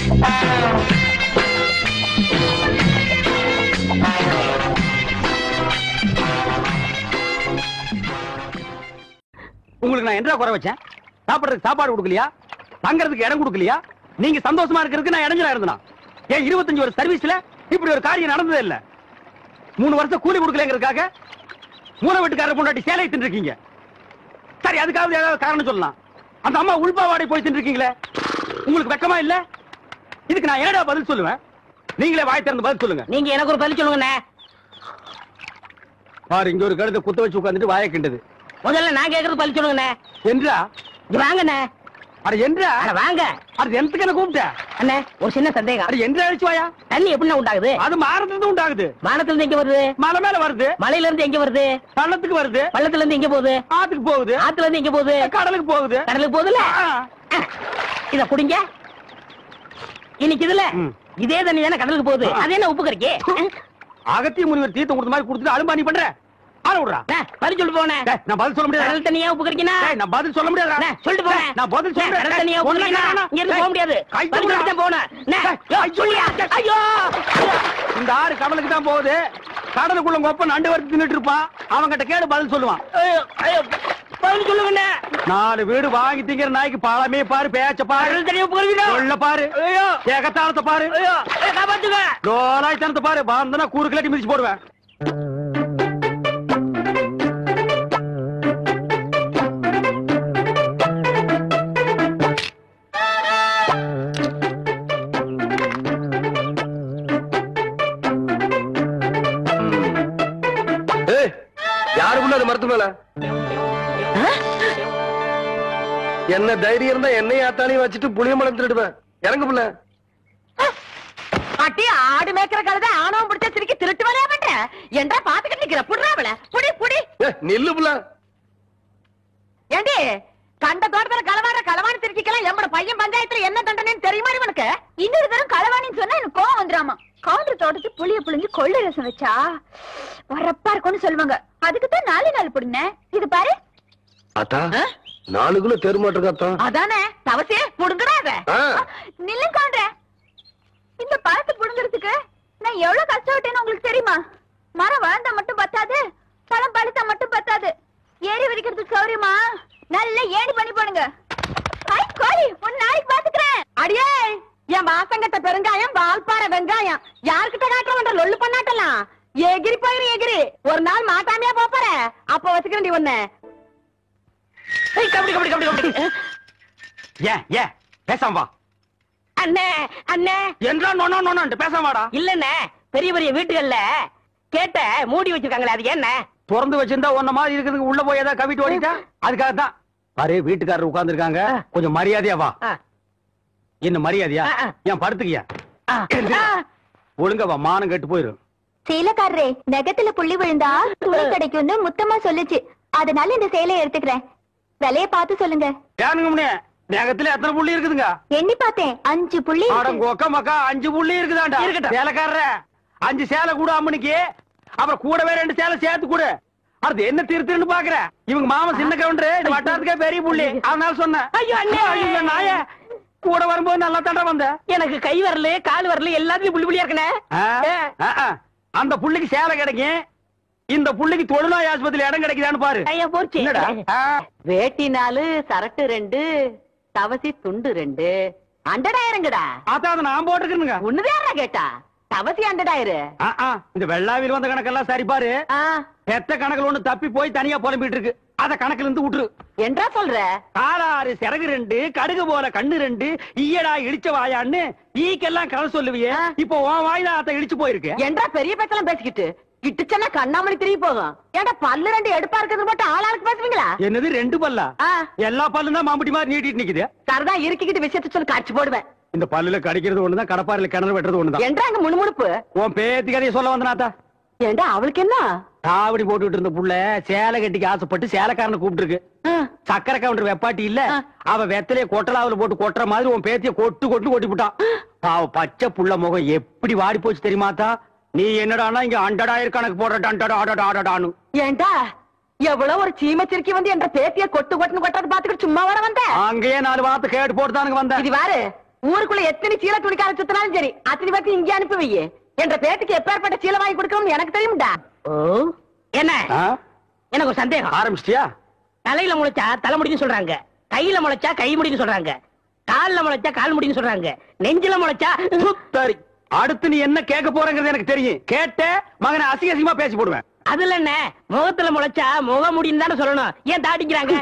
உங்களுக்கு நான் என்ன குறை வச்சேன்? சாப்பிடுறதுக்கு சாப்பாடு கொடுக்கலையா? தங்கறதுக்கு இடம் கொடுக்கலையா? நீங்க சந்தோஷமா இருக்கிறதுக்கு நான் இடைஞ்சலா இருந்தேனா? ஏன் 25 வருஷ சர்வீஸ்ல இப்படி ஒரு காரியம் நடந்ததே இல்ல. 3 வருஷம் கூலி கொடுக்கலங்கிறதுக்காக மூணு வீட்டுக்காரர் பொண்டாட்டி சேலை தின்னுருக்கீங்க. சரி, அதுக்காவது ஏதாவது காரணம் சொல்லலாம். அந்த அம்மா உள்பாவாடை போய் தின்னுருக்கீங்களே, உங்களுக்கு வெக்கமா இல்ல? இதுக்கு நான் என்னடா பதில் சொல்லுவேன்? நீங்களே வாய் திறந்து பதில் சொல்லுங்க. நீங்க எனக்கு ஒரு பதில் சொல்லுங்க. பாரு, இங்க ஒரு கழுதை குத்த வச்சு உட்கார்ந்துட்டு வாயை கிண்டது. முதல்ல நான் கேக்குறது பதில் சொல்லுங்க. என்றா வாங்கண்ணே. அட என்றா வாங்க. அது எனக்கு என்ன கூப்பிட்ட? அண்ணே, ஒரு சின்ன சந்தேகம். அட என்றா அழிச்சு வாயா. தண்ணி எப்படின்னா உண்டாகுது? அது மானத்துல இருந்து உண்டாகுது. மானத்துல இருந்து எங்க வருது? மலை மேல வருது. மலையில இருந்து எங்க வருது? பள்ளத்துக்கு வருது. பள்ளத்துல இருந்து எங்க போகுது? ஆத்துக்கு போகுது. ஆத்துல இருந்து எங்க போகுது? கடலுக்கு போகுது. கடலுக்கு போகுதுல. இத குடிங்க. இன்னைக்கு இதுல இதே தண்ணி தானே கடலுக்கு போகுது. அது என்ன உப்பு கறிக்கு? அகத்திய முனிவர் தீர்த்தம் கொடுத்த மாதிரி கொடுத்துட்டு அலும்பானி பண்ற ஆள விடுறா. பதில் சொல்லிட்டு போனே. நான் பதில் சொல்ல முடியாது. கடல் தண்ணியா உப்பு கறிக்கினா? நான் பதில் சொல்ல முடியாது. சொல்லிட்டு போனே. நான் பதில் சொல்றேன். கடல் தண்ணியா உப்பு கறிக்கினா இங்க இருந்து போக முடியாது. பதில் சொல்லிட்டு போனே. ஐயோ, இந்த ஆறு கடலுக்கு தான் போகுது. கடலுக்குள்ள கொப்ப நண்டு வறுத்து தின்னுட்டு இருப்பான். அவன் கிட்ட கேடு பதில் சொல்லுவான். பதில் சொல்லுங்க. 4 வீடு வாங்கி திங்கிற நாய்க்கு பழமே பாரு, பேச்ச பாரு, கடல் தண்ணியா உப்பு கறிக்கினா சொல்ல பாரு, ஏகத்தாளத்தை பாரு, காப்பாத்துங்க, லோலாய்த்தனத்தை பாரு. பாந்தனா கூறு கிளட்டி மிதிச்சு போடுவேன். யாருக்குள்ள அது மரத்து மேல என்ன தைரியம் இருந்தா என்னையும் ஆத்தாலையும் வச்சுட்டு புளியம்பழம் திருடுவேன். இறங்க புள்ள. பாட்டி, ஆடு மேய்க்கிற கழுதை ஆணவம் பிடிச்ச சிரிக்கி திருட்டு வரையா மாட்டேன் என்றா பாத்துக்கிட்டு நிக்கிற. புடுறாவல புடி புடி. நில்லு புள்ள. ஏண்டி, கண்ட தோட்டத்துல களவாணி திருச்சிக்கலாம் எம்மட பையன் பஞ்சாயத்துல என்ன தண்டனைன்னு தெரியுமா இவனுக்கு? இன்னொரு தரம் களவாணின்னு சொன்னா எனக்கு கோவம் வந்துராமா. கவுண்டர் தோட்டத்து புளிய புளிஞ்சு கொள்ளை ரசம் வச்சா வரப்பா இருக்கும்னு சொல்லுவாங்க. அதுக்குதான் 4 நாள் புடுங்க. இது பாரு. அத்தா 4 கிலோ தெருமாட்டிருக்கா. அதானே தவசே புடுங்கடாத. நில்லுங்க கவுண்டர். இந்த பழத்தை புடுங்கிறதுக்கு நான் எவ்வளவு கஷ்டப்பட்டேன்னு உங்களுக்கு தெரியுமா? மரம் வளர்ந்தா மட்டும் பத்தாது, பழம் பழுத்தா மட்டும் பத்தாது. ஏறி வடிக்கிறதுக்கு சௌரியமா நல்ல ஏணி பண்ணி போடுங்க. கோழி, ஒரு நாளைக்கு பாத்துக்கிறேன். அடியே, என் மாசங்கட்ட பெருங்காயம், வால்பாற வெங்காயம் யாருக்கிட்ட காட்டுறவன்ற லொல்லு பண்ணாட்டலாம். எகிரி போயிரு எகிரி. ஒரு நாள் மாட்டாமையா போற. அப்ப வச்சுக்கிறேன் ஒண்ணு. பேசாம வா. அண்ணே அண்ணே என்றா நோனா நோனான்ட்டு பேசாம வாடா. இல்லண்ணே, பெரிய பெரிய வீட்டுகள்ல கேட்ட மூடி வச்சிருக்காங்களே, அது என்ன? திறந்து வச்சிருந்தா ஒன்ன மாதிரி இருக்கிறதுக்கு உள்ள போய் ஏதாவது கவிட்டு ஓடிட்டா அதுக்காக தான். பாரு, வீட்டுக்காரர் உட்கார்ந்து இருக்காங்க, கொஞ்சம் மரியாதையா வா. என்ன மரியாதையா? ஏன் படுத்துக்கியா? ஒழுங்கா வா, மானம் கெட்டு போயிரும். சேலக்காரரே, நெகத்துல புள்ளி விழுந்தா துணி கிடைக்கும்னு முத்தமா சொல்லுச்சு. அதனால இந்த சேலையை எடுத்துக்கிறேன். விலைய பார்த்து சொல்லுங்க. நெகத்துல எத்தனை புள்ளி இருக்குதுங்க? எண்ணி பார்த்தேன், 5 புள்ளி. கொக்க மக்கா 5 புள்ளி இருக்குதாண்டா. சேலைக்காரர 5 சேலை கூட அம்மனுக்கு, அப்புறம் கூடவே 2 சேலை சேர்த்து கூட. அது என்ன திருத்துன்னு பாக்குற? இவங்க மாமா சின்ன கவுண்டர், வட்டாரத்துக்கே பெரிய புள்ளி. அதனால சொன்னேன். ஐயோ அண்ணே, ஐயோ நாய, கூட வரும்போது நல்லா தாண்டா வந்த. எனக்கு கை வரல கால் வரல எல்லாத்துலயும் புள்ளி புள்ளியா இருக்கனே. அந்த புள்ளிக்கு சேலை கிடைக்கும், இந்த புள்ளிக்கு தொழுநோய் ஆஸ்பத்திரியில இடம் கிடைக்குதான்னு பாரு. ஐயா போச்சு. என்னடா? வேட்டி 4, சரட்டு 2, தவசி துண்டு 2, 100,000 அதான் நான் போட்டுக்கிறேங்க. ஒண்ணுதேரா கேட்டா தவசி 100,000. இந்த வெள்ளாவில் வந்த கணக்கெல்லாம் சரி பாரு. பெத்த கணக்குல ஒண்ணு தப்பி போய் தனியா புலம்பிட்டு இருக்கு. அத கணக்குல இருந்து விட்டுரு. என்றா சொல்ற? காலாறு சிறகு 2, கடுகு போல கண்ணு 2, ஈயடா இடிச்ச வாயான்னு ஈக்கெல்லாம் கதை சொல்லுவியே. இப்போ உன் வாயில அத இடிச்சு போயிருக்கு. என்றா பெரிய பேச்செல்லாம் பேசிக்கிட்டு கிட்டுச்சனா கண்ணாமணி திரும்பி போகும். ஏன்டா பல்லு 2 எடுப்பா இருக்கிறது மட்டும் ஆளாளுக்கு பேசுவீங்களா? என்னது 2 பல்லா? எல்லா பல்லும் தான் மாம்பட்டி மாதிரி நீட்டிட்டு நிக்குது. சரதா இருக்கிட்டு விஷயத்தை சொல்லி காட்சி போடுவேன். இந்த பல்லுல கடிக்கிறது ஒண்ணுதான், கடப்பாறையில கிணறு வெட்டுறது ஒண்ணுதான். என்றாங்க முணுமுணுப்பு. உன் பேத்தி கதையை சொல்ல வந்தனாத்தா. ஏண்டா அவளுக்கு என்ன? காவடி போட்டுட்டு இருந்த புள்ள சேலை கட்டிக்கு ஆசைப்பட்டு சேலைக்காரனை கூப்பிட்டு இருக்கு. சக்கரை கவுண்டர் வெப்பாட்டி இல்ல, அவ வெத்தலைய கொட்டலாவில போட்டு கொட்டுற மாதிரி உன் பேத்திய கொட்டு கொட்டு கொட்டி விட்டான். அவ பச்சை புள்ள முகம் எப்படி வாடி போச்சு தெரியுமாத்தா? நீ என்னடானா இங்க 100,000 கணக்கு போடுறான்னு. ஏண்டா எவ்வளவு ஒரு சீமச்சிருக்கி வந்து என்ற பேத்திய கொட்டு கொட்டுன்னு கொட்டது பாத்துக்கிட்டு சும்மா வர வந்த? அங்கேயே 4 வார்த்தை கேட்டு போட்டுதானுங்க வந்த. இது வாரு, ஊருக்குள்ள எத்தனை சீல துணிக்கார சுத்தினாலும் சரி அத்தனை பேருக்கு இங்க அனுப்பி வையே. என்ற பேத்துக்கு எப்பேற்பட்ட சீலை வாங்கி கொடுக்கணும்னு எனக்கு தெரியும்டா. என்ன எனக்கு ஒரு சந்தேகம். ஆரம்பிச்சிட்டியா? தலையில முளைச்சா தலை முடின்னு சொல்றாங்க, கையில முளைச்சா கை முடின்னு சொல்றாங்க, கால்ல முளைச்சா கால் முடின்னு சொல்றாங்க, நெஞ்சில முளைச்சா சரி. அடுத்து நீ என்ன கேட்க போறங்கிறது எனக்கு தெரியும். கேட்ட மகனை அசிங்க அசிங்கமா பேசி போடுவேன். அதுல என்ன முகத்துல முளைச்சா முக முடின்னு தானே சொல்லணும். ஏன் தாட்டிக்கிறாங்க?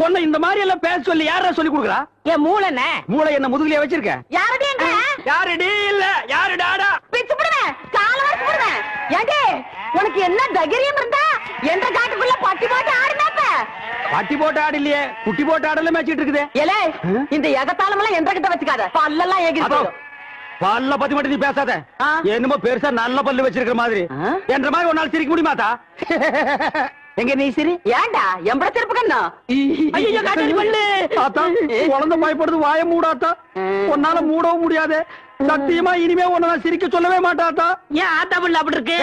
உன்னை இந்த மாதிரி எல்லாம் பேச சொல்லி யாரா சொல்லி கொடுக்குறா? ஏன் மூளை என்ன? மூளை என்ன முதுகுலயே வச்சிருக்க? யாரடிங்க? யாருடி இல்ல யாருடாடா? பிச்சு போடுவேன், கால வரைக்கும் போடுவேன். ஏண்டி உனக்கு என்ன தைரியம் இருந்தா என்ற காட்டுக்குள்ள பட்டி போட்டு ஆடுனாப்ப? பட்டி போட்டு ஆடு இல்லையே, குட்டி போட்டு ஆடல மேய்ச்சிட்டு இருக்குது. ஏலே இந்த எகத்தாளம் எல்லாம் என்ற கிட்ட வச்சுக்காத, பல்லெல்லாம் எகிரி போடும். பல்ல பத்தி மட்டும் நீ பேசாத. என்னமோ பெருசா நல்ல பல்லு வச்சிருக்கிற மாதிரி. என்ற மாதிரி ஒரு நாள் சிரிக்க முடியுமாத்தா? எங்க நீ சிரி? ஏண்டா எம்பட திருப்பு கண்ணா? ஐயோ காட்டாடி பல்லு. ஆத்தா குழந்தை பயப்படுது, வாய மூடாத்தா. உன்னால மூடவும் முடியாது. சத்தியமா இனிமே உன்ன சிரிக்க சொல்லவே மாட்டாத்தா. ஏன் ஆத்தா பல்லு அப்படி இருக்கு?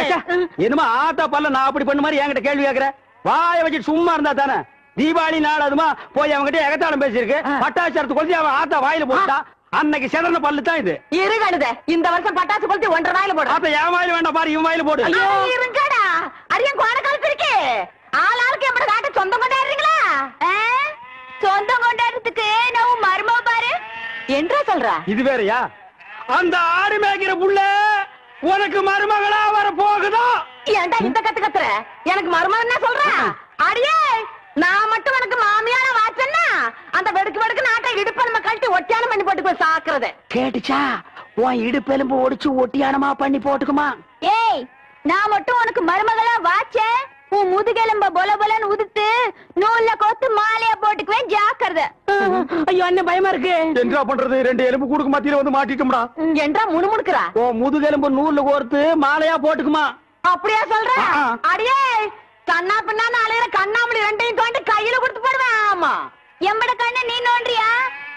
என்னமா ஆத்தா பல்ல நான் அப்படி பண்ண மாதிரி என்கிட்ட கேள்வி கேக்குற? வாய வச்சுட்டு சும்மா இருந்தா தானே. தீபாவளி நாள் அதுமா போய் அவன்கிட்ட எகத்தாளம் பேசியிருக்கு. பட்டாசரத்து கொளுத்தி அவன் ஆத்தா வாயில போட்டா. அன்னைக்கு செதறன பல்லு தான் இது. இருங்கடுதே, இந்த வருஷம் பட்டாசு கொளுத்தி 1.5 வாயில போடு. அப்ப என் வாயில வேண்டாம் பாரு, இவன் வாயில போடு. இருங்கடா, அரியன் கோண காலத்து இருக்கு. ஆளாளுக்கு எம்பட காட்ட சொந்தம் கொண்டாடுறீங்களா? சொந்தம் கொண்டாடுறதுக்கு நான் மருமக பாரு. என்றா சொல்ற? இது வேறயா? அந்த ஆடு மேய்க்கிற புள்ள உனக்கு மருமகளா வர போகுதோ? ஏன்டா இந்த கத்து கத்துற? எனக்கு மருமகன் என்ன சொல்ற? அடியே நான் மட்டும் உனக்கு மாமியார வாச்சன்னா அந்த வெடுக்கு வெடுக்கு நாட்டை இடுப்பெலும்ப கழட்டி ஒட்டியானம் பண்ணி போட்டு போய் சாக்குறது கேட்டுச்சா? உன் இடுப்பெலும்பு ஒடிச்சு ஒட்டியானமா பண்ணி போட்டுக்குமா? ஏய், நான் மட்டும் உனக்கு மருமகளா வாச்சேன், உன் முதுகெலும்ப பொல பொலன்னு உதுத்து நூல்ல கோத்து மாலையா போட்டுக்குவேன், ஜாக்கிரதை. ஐயோ அண்ணன் பயமா இருக்கு. என்ன பண்றது? 2 எலும்பு கூடுக்கு மத்தியில வந்து மாட்டிட்டோம்டா. என்றா முணுமுணுக்குறா? ஓ முதுகெலும்பு நூல்ல கோர்த்து மாலையா போட்டுக்குமா? அப்படியா சொல்ற? அடியே கண்ணா பின்னான்னு அலையிற கண்ணாமணி 2ஐயும் தோண்டி கையில கொடுத்து போடுவேன். ஆமா, எம்பட கண்ண நீ நோண்டியா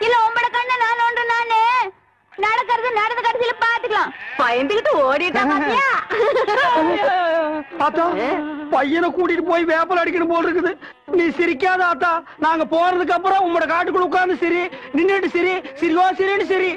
இல்ல உம்பட கண்ண நான் நோண்டு? நானு நடக்கிறது நடந்த கடைசியில பாத்துக்கலாம். பயந்துகிட்டு ஓடிட்டா பாத்தியா? ஆத்தா பையனை கூட்டிட்டு போய் வேப்பல் அடிக்கணும் போல் இருக்குது. நீ சிரிக்காத ஆத்தா. நாங்க போறதுக்கு அப்புறம் உங்களோட காட்டுக்குள்ள உட்கார்ந்து சிரி, நின்னுட்டு சிரி, சிரிவா சிரின்னு சிரி.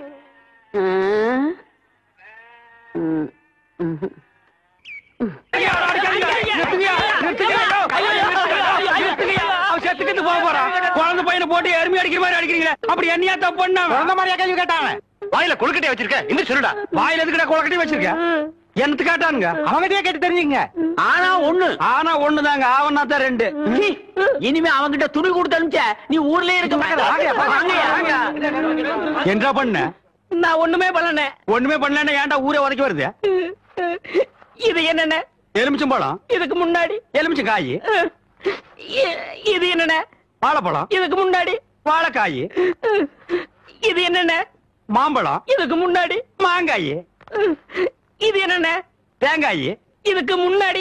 குழந்தை பையனை போட்டு எருமை அடிக்கிற மாதிரி அடிக்கிறீங்களே, அப்படி என்னையா தப்பு பண்ண? குழந்தை மாதிரியா கேள்வி கேட்டாங்க? வாயில கொழுக்கட்டையை வச்சிருக்க, இந்த சொல்லுடா. வாயில எதுக்குடா கொழுக்கட்டையை வச்சிருக்க? என்னத்து கேட்டானுங்க? அவங்ககிட்டயே கேட்டு தெரிஞ்சுங்க. ஆனா ஒண்ணுதாங்க, ஆவனா தான் 2. இனிமே அவங்கிட்ட துணி கொடுத்து அனுப்பிச்ச நீ ஊர்லயே இருக்க மாட்டே. என்ன பண்ண? நான் ஒண்ணுமே பண்ணல. ஒண்ணுமே பண்ணல. ஏன்டா ஊரே உதைக்க வருது? இது என்னென்ன? எலுமிச்சம்பழம். இதுக்கு முன்னாடி எலுமிச்சங்காய். இது என்னென்ன? வாழைப்பழம். இதுக்கு முன்னாடி வாழைக்காய். இது என்னென்ன? மாம்பழம். இதுக்கு முன்னாடி மாங்காய். இது என்னென்ன? தேங்காய். இதுக்கு முன்னாடி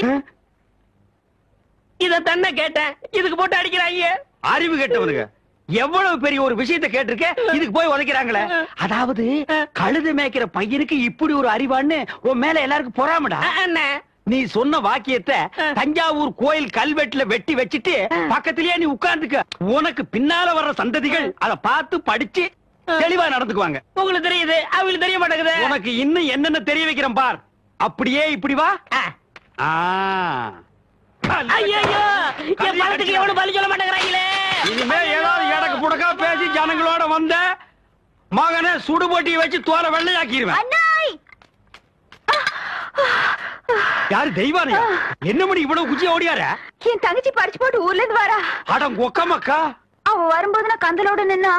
இத தன்ன கேட்டேன், இதுக்கு போட்டு அடிக்கிறாங்க. அறிவு கெட்டவனுங்க. எவ்வளவு பெரிய ஒரு விஷயத்தை கேட்டிருக்க, இதுக்கு போய் உதைக்கிறாங்களே. அதாவது கழுது மேய்க்கிற பையனுக்கு இப்படி ஒரு அறிவான்னு உன் மேல எல்லாருக்கும் பொறாமடா. நீ சொன்ன வாக்கியத்தை தஞ்சாவூர் கோயில் கல்வெட்டுல வெட்டி வச்சிட்டு பக்கத்திலேயே நீ உட்கார்ந்துக்க. உனக்கு பின்னால வர்ற சந்ததிகள் அதை பார்த்து படிச்சு தெளிவா நடந்துக்குவாங்க. உங்களுக்கு தெரியுது, அவங்களுக்கு தெரிய மாட்டேங்குது. உனக்கு இன்னும் என்னென்ன தெரிய வைக்கிறேன் பார். அப்படியே இப்படி வா. ஐயோ என் பணத்துக்கு எவனும் பலி சொல்ல மாட்டேங்கிறாங்களே. இனிமே ஏதாவது எடக்கு புடக்கா பேசி ஜனங்களோட வந்த மகனை சுடுபொட்டியை வச்சு தோலை வெள்ளையாக்கிடுவேன். யாரு தெய்வானையா? என்ன மணி இவ்வளவு குச்சி ஓடியார? என் தங்கச்சி படிச்சு போட்டு ஊர்ல இருந்து வரா. அடம் கொக்கமக்கா. அவ வரும்போது நான் கந்தலோட நின்னா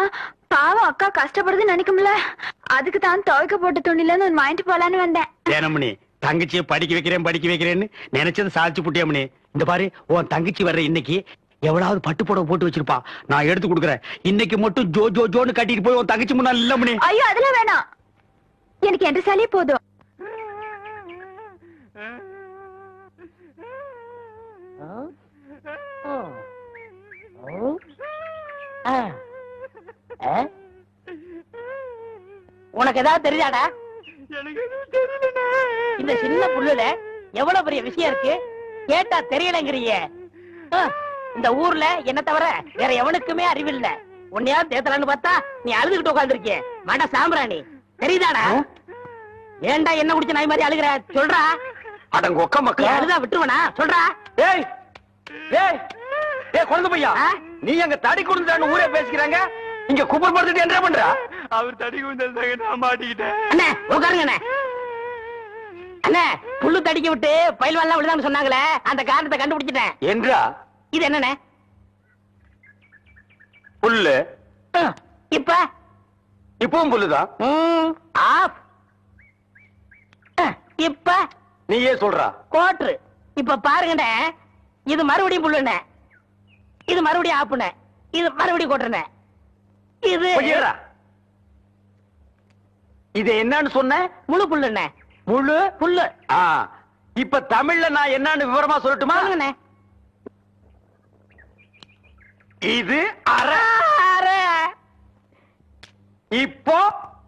பாவம் அக்கா கஷ்டப்படுதுன்னு நினைக்கும்ல, அதுக்கு தான் துவைக்க போட்ட துணில இருந்து வாங்கிட்டு போலான்னு வந்தேன். ஏனமணி தங்கச்சியை படிக்க வைக்கிறேன்னு நினைச்சது சாதிச்சு புட்டியமணி. இந்த பாரு உன் தங்கச்சி வர்ற இன்னைக்கு எவ்வளவு பட்டு புடவை போட்டு வச்சிருப்பா, நான் எடுத்து கொடுக்குறேன். இன்னைக்கு மட்டும் ஜோ ஜோ ஜோன்னு கட்டிட்டு போய் உன் தங்கச்சி முன்னாள் இல்ல மணி. ஐயோ அதெல்லாம் வேணாம், எனக்கு என்ற சாலே போதும். உனக்கு ஏதாவது தெரியாதா? இந்த சின்ன புல்லுல எவ்வளவு பெரிய விஷயம் இருக்கு, கேட்டா தெரியலங்கிறீங்க. இந்த ஊர்ல என்ன தவிர வேற எவனுக்குமே அறிவில்ல. உன்னையா தேத்தலான்னு பார்த்தா நீ அழுதுகிட்டு உட்காந்துருக்கே மட சாம்பிராணி தெரியுதாடா? ஏன்டா என்ன குடிச்ச நாய் மாதிரி அழுகுற? சொல்றா. அடங்க ஒக்க நீ மக்கள். அழுதா விட்டுருவனா? சொல்றா. ஏய் ஏய் ஏய் குழந்தை பையா, நீ எங்க தடி குடுந்தான்னு ஊரே பேசிக்கிறாங்க, இங்க குப்பர் படுத்துட்டு என்ன பண்ற? அவர் தடி குந்தல் நான் மாட்டிக்கிட்டேன். அண்ணே உட்காருங்க அண்ணே. அண்ணே புல்லு தடிக்க விட்டு பயில்வாள்லாம் விழுதான்னு சொன்னாங்களே, அந்த காரணத்தை கண்டுபிடிச்சிட்டேன். என்றா இது என்னண்ணே? புல்லு. இப்ப இப்பவும் புல்லுதான். ஆஃப். இப்ப நீயே சொல்றா. கோட்ரு. இப்ப பாருங்கண்ணே, இது மறுபடியும் புல்லுண்ணே, இது மறுபடியும் ஆப்புண்ணே, இது மறுபடியும் கோட்டுறண்ணே. இது கொஞ்சம் இது என்னன்னு சொன்ன? முழு புல்லுண்ணே. முழு புல்லு. இப்ப தமிழ்ல நான் என்னன்னு விவரமா சொல்லட்டுமா? சொல்லுங்கண்ணே. இது அரை. இப்போ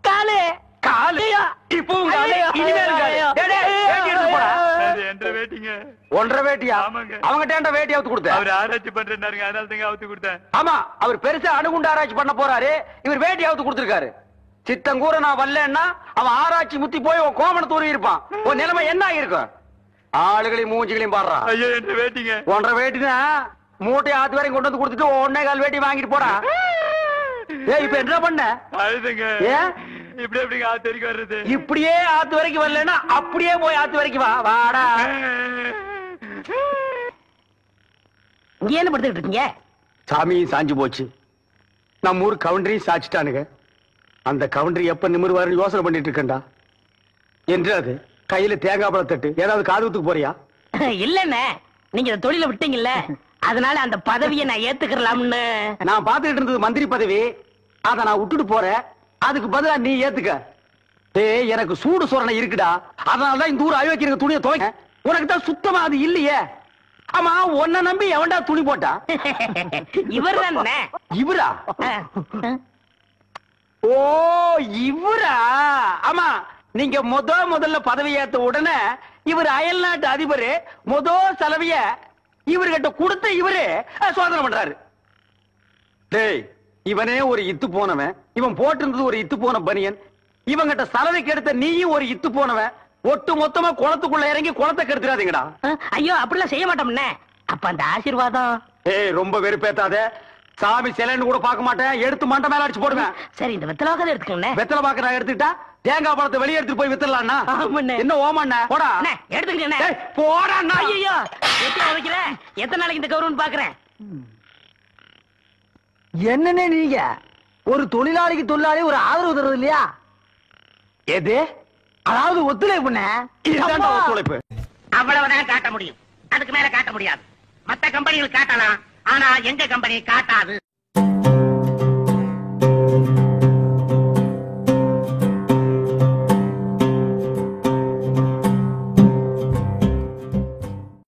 காலு. காலு. இப்பவும் காலு. ஐயோ. இனிமேலும் காலு. டேய், டேய், வேட்டி எடுத்து போடா. அது என்ற வேட்டிங்க. ஒன்றரை வேட்டியா? ஆமாங்க. அவங்கிட்ட வேட்டி அவுத்து கொடுத்த. அவர் ஆராய்ச்சி பண்றாருங்க, அதனால தாங்க அவுத்து கொடுத்தேன். ஆமா, அவர் பெருசா அணுகுண்டு ஆராய்ச்சி பண்ண போறாரு, இவர் வேட்டி அவுத்து கொடுத்திருக்காரு. சித்தங்கூர நான் வரலன்னா அவன் ஆராய்ச்சி முத்தி போய் உன் கோமண தூரி இருப்பான். உன் நிலைமை என்ன ஆகிருக்கும்? ஆளுகளையும் மூஞ்சிகளையும் பாடுறான். ஐயோ என்ற வேட்டிங்க. ஒன்றரை வேட்டினா மூட்டை ஆத்து வரையும் கொண்டு வந்து கொடுத்துட்டு 1.25 வேட்டி வாங்கிட்டு போடா. ஏய் இப்ப என்ன பண்ண? அழுதுங்க. ஏன் இப்படி எப்படிங்க ஆத்து வரைக்கும் வர்றது? இப்படியே ஆத்து வரைக்கும் வரலன்னா அப்படியே போய் ஆத்து வரைக்கும் வா. வாடா. இங்க என்ன படுத்துக்கிட்டு இருக்கீங்க? சாமியும் சாஞ்சு போச்சு, நம்ம ஊர் கவுண்டரையும் சாச்சிட்டானுங்க. அந்த கவுண்டரி எப்ப நிமிர்வாருன்னு யோசனை பண்ணிட்டு இருக்கேன்டா. என்று அது கையில தேங்காய் பழம் தட்டு, ஏதாவது காதுகுத்துக்கு போறியா? இல்லண்ணே, நீங்க இந்த தொழில விட்டீங்கல்ல, அதனால அந்த பதவியை நான் ஏத்துக்கலாம்னு. நான் பாத்துக்கிட்டு இருந்தது மந்திரி பதவி, அத நான் விட்டுட்டு போறேன். அதுக்கு பதிலா நீ ஏத்துக்க. ஏய் எனக்கு சூடு சொரணை இருக்குடா, அதனாலதான் இந்த ஊர் அயோக்கிய துணியை துவைக்க. உனக்கு தான் சுத்தமா அது இல்லையே. ஆமா, உன்னை நம்பி எவன்டா துணி போட்டா? இவர் தானே. இவரா? ஓ இவரா? ஆமா, நீங்க முதல்ல பதவி ஏத்த உடனே இவர் அயல் நாட்டு அதிபர் செலவிய இவர்கிட்ட கொடுத்த இவரு சோதனை பண்றாரு. டேய், இவனே ஒரு இத்து போனவன், இவன் போட்டிருந்தது ஒரு இத்து போன பனியன், இவங்கிட்ட சலவைக்கு எடுத்த நீயும் ஒரு இத்து போனவன். ஒட்டு மொத்தமா குளத்துக்குள்ள இறங்கி குளத்தை கெடுத்துறாதீங்கடா. ஐயோ அப்படிலாம் செய்ய மாட்டோம்னே. அப்ப அந்த ஆசீர்வாதம். ஏய் ரொம்ப வெறுப்பேத்தாத. சாமி சிலைன்னு கூட பார்க்க மாட்டேன், எடுத்து மண்டை மேல அடிச்சு போடுவேன். சரி, இந்த வெத்தலாக எடுத்துக்கோங்க. வெத்தலை பாக்க நான் எடுத்துக்கிட்டா தேங்காய் பழத்தை வெளியே எடுத்துட்டு போய் வித்துடலாம்னா? ஆமாண்ணே. என்ன ஓமாண்ணா? போடா. எடுத்துக்கண்ணே. டேய், போடாண்ணா. ஐயோ எத்தனை வைக்கிற? எத்தனை நாளைக்கு இந்த கௌரவம் பாக்குறேன்? என்னன்னே நீங்க ஒரு தொழிலாளிக்கு தொழிலாளி ஒரு ஆதரவு தருவது இல்லையா? எது? அதாவது ஒத்துழைப்பு. இதுதான்டா ஒத்துழைப்பு. அவ்வளவுதான் காட்ட முடியும், அதுக்கு மேல காட்ட முடியாது. மத்த கம்பெனிகள் காட்டலாம், ஆனா எங்க கம்பெனி காட்டாது.